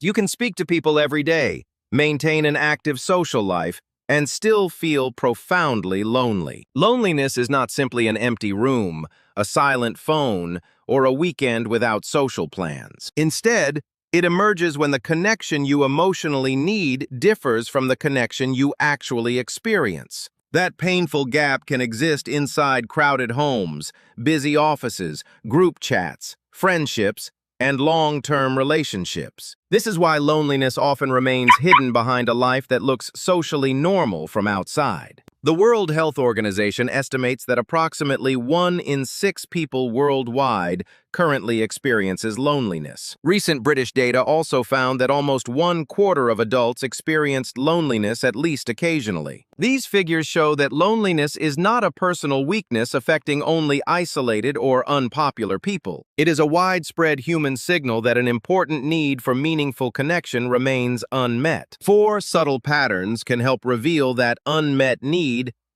You can speak to people every day, maintain an active social life, and still feel profoundly lonely. Loneliness is not simply an empty room, a silent phone, or a weekend without social plans. Instead, it emerges when the connection you emotionally need differs from the connection you actually experience. That painful gap can exist inside crowded homes, busy offices, group chats, friendships, and long-term relationships. This is why loneliness often remains hidden behind a life that looks socially normal from outside. The World Health Organization estimates that approximately 1 in 6 people worldwide currently experiences loneliness. Recent British data also found that almost 1/4 of adults experienced loneliness at least occasionally. These figures show that loneliness is not a personal weakness affecting only isolated or unpopular people. It is a widespread human signal that an important need for meaningful connection remains unmet. 4 subtle patterns can help reveal that unmet need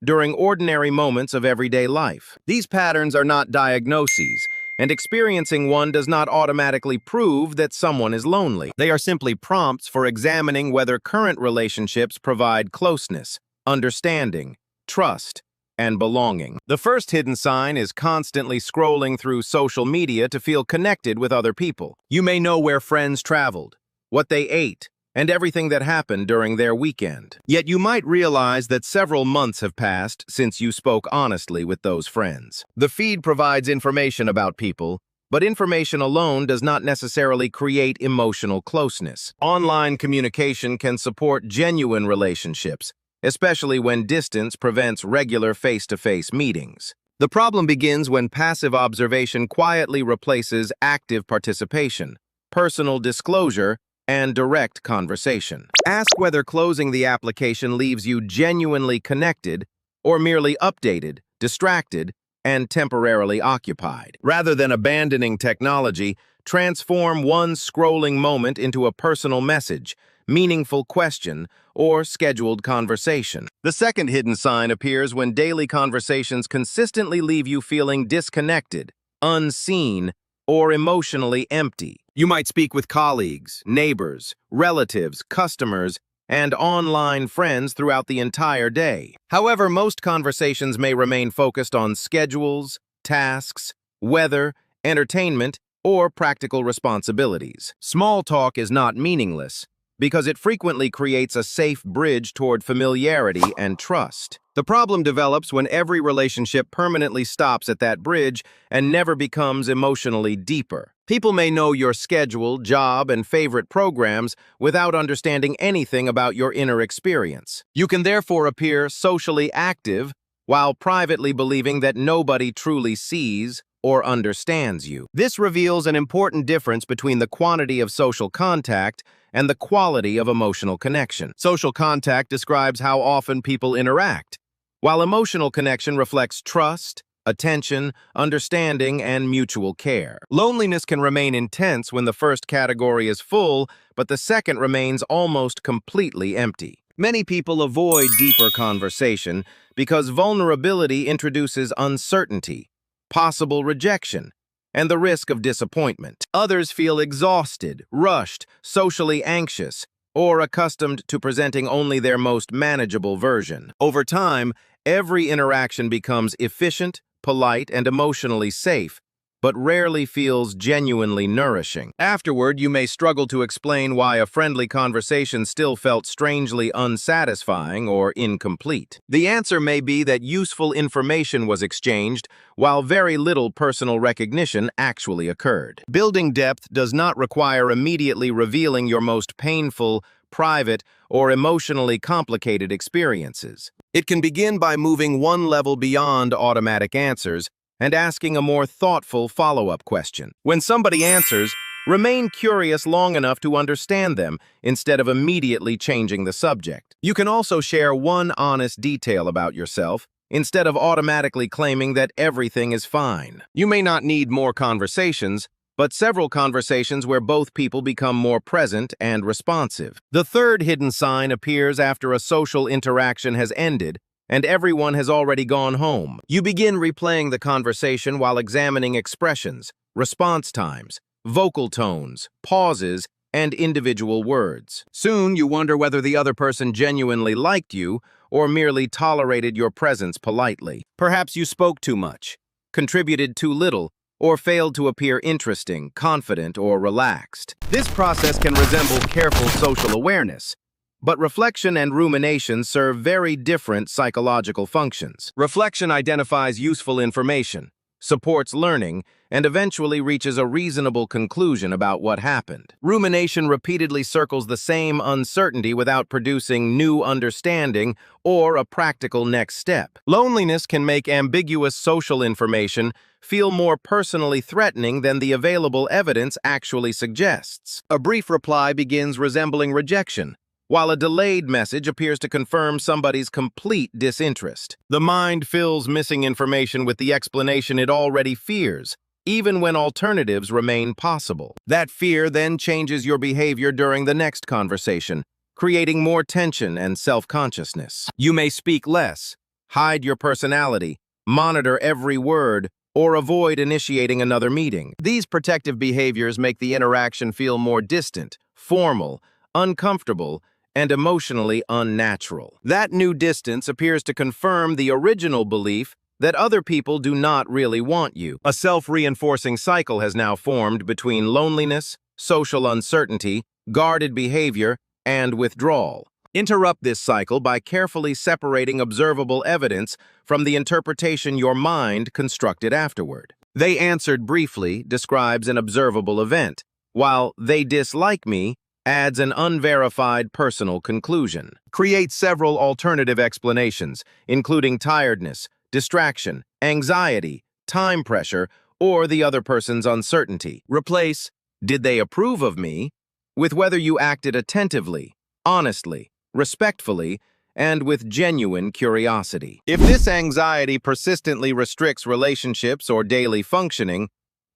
during ordinary moments of everyday life. These patterns are not diagnoses, and experiencing one does not automatically prove that someone is lonely. They are simply prompts for examining whether current relationships provide closeness, understanding, trust, and belonging. The first hidden sign is constantly scrolling through social media to feel connected with other people. You may know where friends traveled, what they ate, and everything that happened during their weekend. Yet you might realize that several months have passed since you spoke honestly with those friends. The feed provides information about people, but information alone does not necessarily create emotional closeness. Online communication can support genuine relationships, especially when distance prevents regular face-to-face meetings. The problem begins when passive observation quietly replaces active participation, personal disclosure, and direct conversation. Ask whether closing the application leaves you genuinely connected or merely updated, distracted, and temporarily occupied. Rather than abandoning technology, transform one scrolling moment into a personal message, meaningful question, or scheduled conversation. The second hidden sign appears when daily conversations consistently leave you feeling disconnected, unseen, or emotionally empty. You might speak with colleagues, neighbors, relatives, customers, and online friends throughout the entire day. However, most conversations may remain focused on schedules, tasks, weather, entertainment, or practical responsibilities. Small talk is not meaningless because it frequently creates a safe bridge toward familiarity and trust. The problem develops when every relationship permanently stops at that bridge and never becomes emotionally deeper. People may know your schedule, job, and favorite programs without understanding anything about your inner experience. You can therefore appear socially active while privately believing that nobody truly sees or understands you. This reveals an important difference between the quantity of social contact and the quality of emotional connection. Social contact describes how often people interact, while emotional connection reflects trust, attention, understanding, and mutual care. Loneliness can remain intense when the first category is full, but the second remains almost completely empty. Many people avoid deeper conversation because vulnerability introduces uncertainty, possible rejection, and the risk of disappointment. Others feel exhausted, rushed, socially anxious, or accustomed to presenting only their most manageable version. Over time, every interaction becomes efficient, polite, and emotionally safe, but rarely feels genuinely nourishing. Afterward, you may struggle to explain why a friendly conversation still felt strangely unsatisfying or incomplete. The answer may be that useful information was exchanged, while very little personal recognition actually occurred. Building depth does not require immediately revealing your most painful, private, or emotionally complicated experiences. It can begin by moving one level beyond automatic answers and asking a more thoughtful follow-up question. When somebody answers, remain curious long enough to understand them instead of immediately changing the subject. You can also share one honest detail about yourself instead of automatically claiming that everything is fine. You may not need more conversations, but several conversations where both people become more present and responsive. The third hidden sign appears after a social interaction has ended and everyone has already gone home. You begin replaying the conversation while examining expressions, response times, vocal tones, pauses, and individual words. Soon, you wonder whether the other person genuinely liked you or merely tolerated your presence politely. Perhaps you spoke too much, contributed too little, or failed to appear interesting, confident, or relaxed. This process can resemble careful social awareness, but reflection and rumination serve very different psychological functions. Reflection identifies useful information, supports learning, and eventually reaches a reasonable conclusion about what happened. Rumination repeatedly circles the same uncertainty without producing new understanding or a practical next step. Loneliness can make ambiguous social information feel more personally threatening than the available evidence actually suggests. A brief reply begins resembling rejection, while a delayed message appears to confirm somebody's complete disinterest. The mind fills missing information with the explanation it already fears, even when alternatives remain possible. That fear then changes your behavior during the next conversation, creating more tension and self-consciousness. You may speak less, hide your personality, monitor every word, or avoid initiating another meeting. These protective behaviors make the interaction feel more distant, formal, uncomfortable, and emotionally unnatural. That new distance appears to confirm the original belief that other people do not really want you. A self-reinforcing cycle has now formed between loneliness, social uncertainty, guarded behavior, and withdrawal. Interrupt this cycle by carefully separating observable evidence from the interpretation your mind constructed afterward. "They answered briefly" describes an observable event, while "they dislike me" adds an unverified personal conclusion. Create several alternative explanations, including tiredness, distraction, anxiety, time pressure, or the other person's uncertainty. Replace "did they approve of me" with whether you acted attentively, honestly, respectfully, and with genuine curiosity. If this anxiety persistently restricts relationships or daily functioning,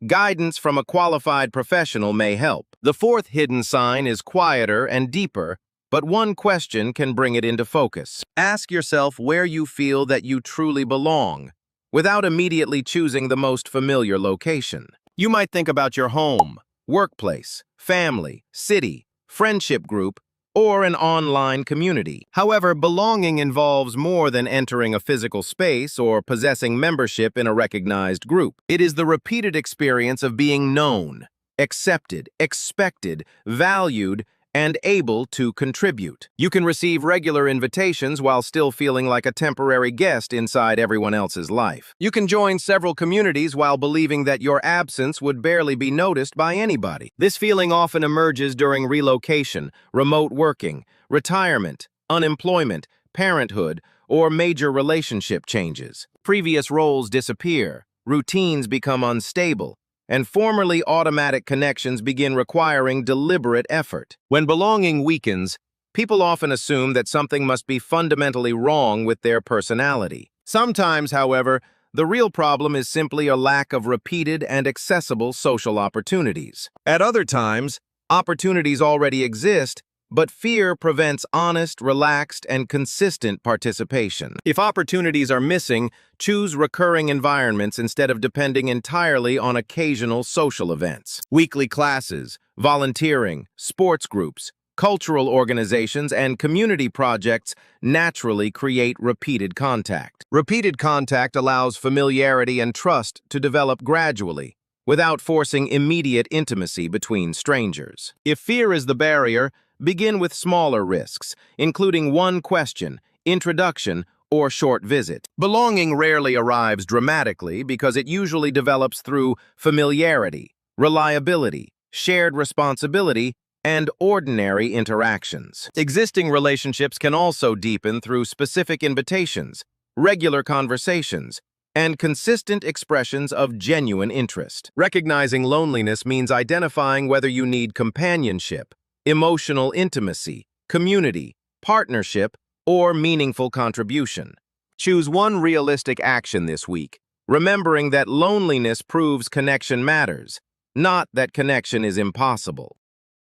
guidance from a qualified professional may help. The fourth hidden sign is quieter and deeper, but one question can bring it into focus. Ask yourself where you feel that you truly belong, without immediately choosing the most familiar location. You might think about your home, workplace, family, city, friendship group, or an online community. However, belonging involves more than entering a physical space or possessing membership in a recognized group. It is the repeated experience of being known, accepted, expected, valued, and able to contribute. You can receive regular invitations while still feeling like a temporary guest inside everyone else's life. You can join several communities while believing that your absence would barely be noticed by anybody. This feeling often emerges during relocation, remote working, retirement, unemployment, parenthood, or major relationship changes. Previous roles disappear, routines become unstable, and formerly automatic connections begin requiring deliberate effort. When belonging weakens, people often assume that something must be fundamentally wrong with their personality. Sometimes, however, the real problem is simply a lack of repeated and accessible social opportunities. At other times, opportunities already exist, but fear prevents honest, relaxed, and consistent participation. If opportunities are missing, choose recurring environments instead of depending entirely on occasional social events. Weekly classes, volunteering, sports groups, cultural organizations, and community projects naturally create repeated contact. Repeated contact allows familiarity and trust to develop gradually, without forcing immediate intimacy between strangers. If fear is the barrier, begin with smaller risks, including one question, introduction, or short visit. Belonging rarely arrives dramatically because it usually develops through familiarity, reliability, shared responsibility, and ordinary interactions. Existing relationships can also deepen through specific invitations, regular conversations, and consistent expressions of genuine interest. Recognizing loneliness means identifying whether you need companionship, emotional intimacy, community, partnership, or meaningful contribution. Choose one realistic action this week, remembering that loneliness proves connection matters, not that connection is impossible.